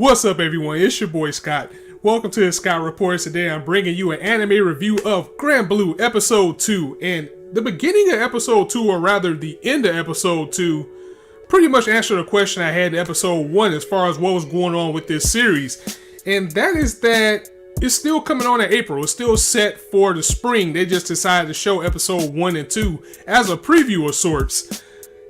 What's up, everyone? It's your boy Scott. Welcome to the Scott Reports. Today I'm bringing you an anime review of Granblue Episode 2. And the beginning of Episode 2, or rather the end of Episode 2, pretty much answered a question I had in Episode 1 as far as what was going on with this series. And that is that it's still coming on in April. It's still set for the spring. They just decided to show Episode 1 and 2 as a preview of sorts.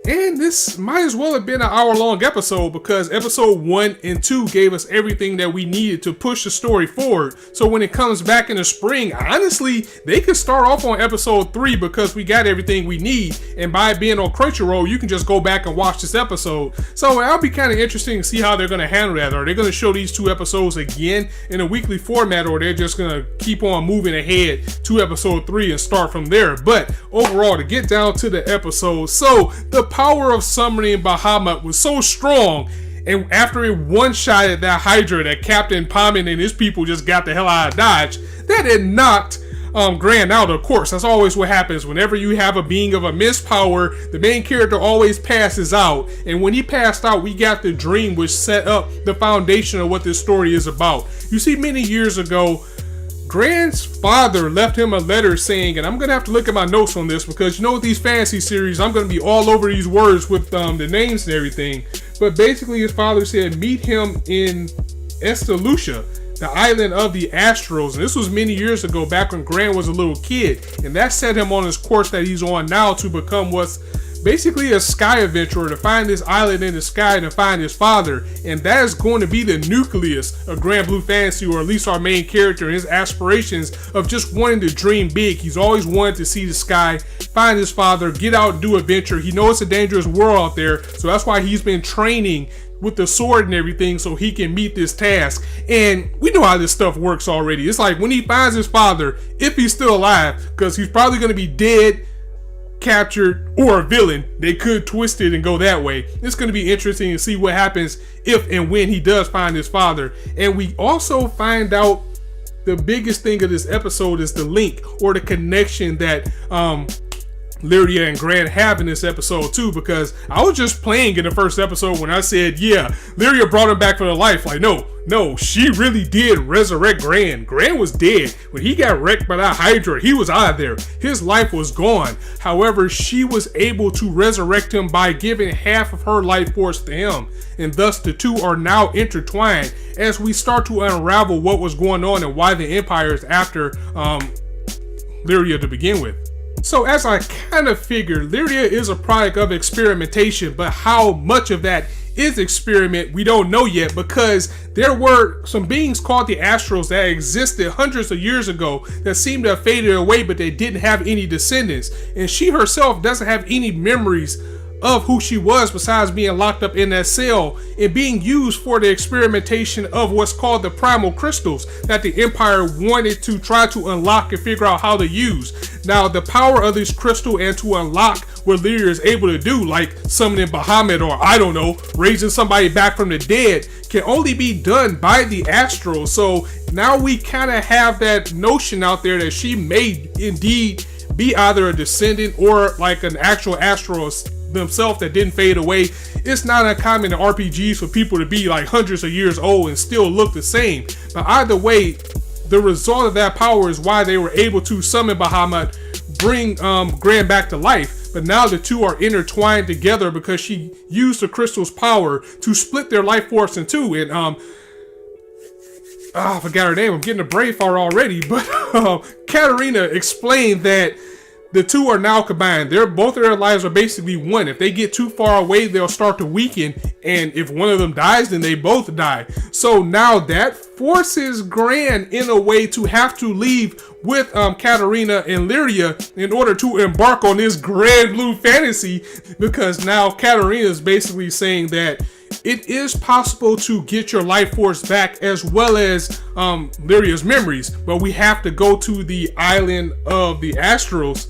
And this might as well have been an hour-long episode because episode 1 and 2 gave us everything that we needed to push the story forward. So when it comes back in the spring, honestly, they could start off on episode 3 because we got everything we need. And by being on Crunchyroll, you can just go back and watch this episode. So that'll be kind of interesting to see how they're going to handle that. Are they going to show these 2 episodes again in a weekly format, or they're just going to keep on moving ahead to episode 3 and start from there? But overall, to get down to the episode, so the power of summoning Bahamut was so strong, and after it one-shotted that Hydra that Captain Palmen and his people just got the hell out of Dodge, that had knocked Gran out. Of course, that's always what happens whenever you have a being of immense power. The main character always passes out, and when he passed out, we got the dream which set up the foundation of what this story is about. You see, many years ago, Gran's father left him a letter saying, and I'm going to have to look at my notes on this because you know with these fantasy series, I'm going to be all over these words with the names and everything. But basically his father said, meet him in Estalucia, the island of the Astrals. And this was many years ago, back when Gran was a little kid. And that set him on his course that he's on now to become what's basically a sky adventurer, to find this island in the sky and to find his father. And that is going to be the nucleus of Granblue Fantasy, or at least our main character and his aspirations of just wanting to dream big. He's always wanted to see the sky, find his father, get out and do adventure. He knows it's a dangerous world out there, so that's why he's been training with the sword and everything so he can meet this task. And we know how this stuff works already. It's like when he finds his father, if he's still alive, because he's probably going to be dead, captured, or a villain. They could twist it and go that way. It's going to be interesting to see what happens if and when he does find his father. And we also find out the biggest thing of this episode is the link or the connection that Lyria and Gran have in this episode too, because I was just playing in the first episode when I said, yeah, Lyria brought him back for the life. Like, no, she really did resurrect Gran. Gran was dead. When he got wrecked by that Hydra, he was out of there. His life was gone. However, she was able to resurrect him by giving half of her life force to him. And thus the two are now intertwined as we start to unravel what was going on and why the Empire is after Lyria to begin with. So as I kind of figured, Lyria is a product of experimentation, but how much of that is experiment, we don't know yet, because there were some beings called the Astrals that existed hundreds of years ago that seemed to have faded away, but they didn't have any descendants. And she herself doesn't have any memories of who she was besides being locked up in that cell and being used for the experimentation of what's called the primal crystals that the Empire wanted to try to unlock and figure out how to use. Now, the power of this crystal and to unlock what Lyria is able to do, like summoning Bahamut or, I don't know, raising somebody back from the dead, can only be done by the Astral. So now we kind of have that notion out there that she may indeed be either a descendant or like an actual Astral themselves that didn't fade away. It's not uncommon in RPGs for people to be like hundreds of years old and still look the same. But either way, the result of that power is why they were able to summon Bahamut, bring Gran back to life. But now the two are intertwined together because she used the crystal's power to split their life force in two. And I forgot her name. I'm getting a brain fart already. But Katarina explained that the two are now combined. Both of their lives are basically one. If they get too far away, they'll start to weaken. And if one of them dies, then they both die. So now that forces Gran in a way to have to leave with Katarina and Lyria in order to embark on this Granblue Fantasy. Because now Katarina is basically saying that it is possible to get your life force back as well as Lyria's memories. But we have to go to the island of the Astrals,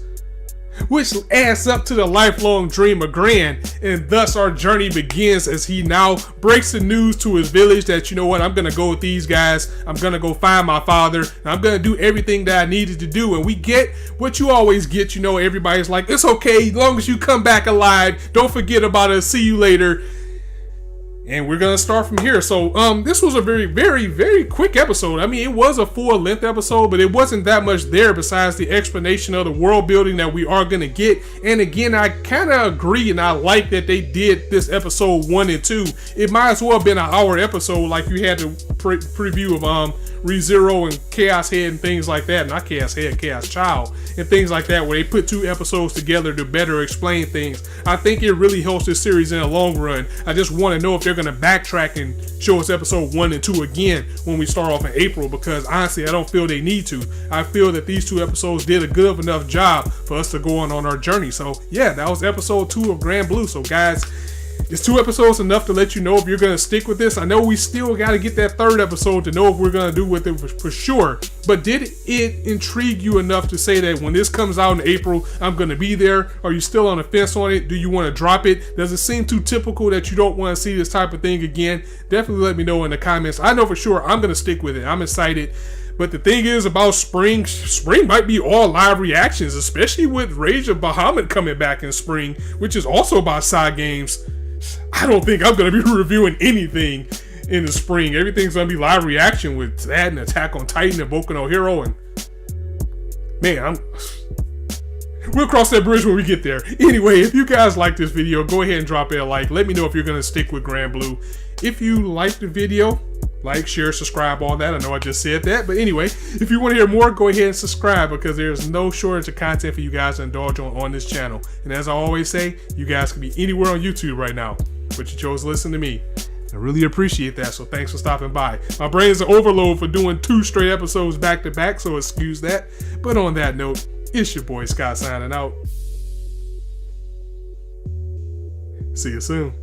which adds up to the lifelong dream of Gran, and thus our journey begins as he now breaks the news to his village that, you know what, I'm gonna go with these guys, I'm gonna go find my father, and I'm gonna do everything that I needed to do. And we get what you always get, you know, everybody's like, it's okay, as long as you come back alive, don't forget about us, see you later. And we're gonna start from here. So this was a very quick episode. I mean, it was a full-length episode, but it wasn't that much there besides the explanation of the world building that we are gonna get. And again, I kind of agree, and I like that they did this episode 1 and 2. It might as well have been an hour episode, like you had the preview of ReZero and Chaos Head and things like that. Not Chaos Head, Chaos Child and things like that, where they put 2 episodes together to better explain things. I think it really helps this series in the long run. I just want to know if they're going to backtrack and show us episode 1 and 2 again when we start off in April, because honestly, I don't feel they need to. I feel that these 2 episodes did a good enough job for us to go on our journey. So yeah, that was episode 2 of Granblue. So guys, is 2 episodes enough to let you know if you're going to stick with this? I know we still got to get that 3rd episode to know if we're going to do with it for sure. But did it intrigue you enough to say that when this comes out in April, I'm going to be there? Are you still on the fence on it? Do you want to drop it? Does it seem too typical that you don't want to see this type of thing again? Definitely let me know in the comments. I know for sure I'm going to stick with it. I'm excited. But the thing is about spring might be all live reactions, especially with Rage of Bahamut coming back in spring, which is also about side games. I don't think I'm going to be reviewing anything in the spring. Everything's going to be live reaction with that and Attack on Titan and Boku no Hero. And man, we'll cross that bridge when we get there. Anyway, if you guys like this video, go ahead and drop it a like. Let me know if you're going to stick with Granblue. If you like the video, like, share, subscribe, all that. I know I just said that. But anyway, if you want to hear more, go ahead and subscribe, because there's no shortage of content for you guys to indulge on this channel. And as I always say, you guys can be anywhere on YouTube right now, but you chose to listen to me. I really appreciate that, so thanks for stopping by. My brain's an overload for doing 2 straight episodes back to back, so excuse that. But on that note, it's your boy Scott signing out. See you soon.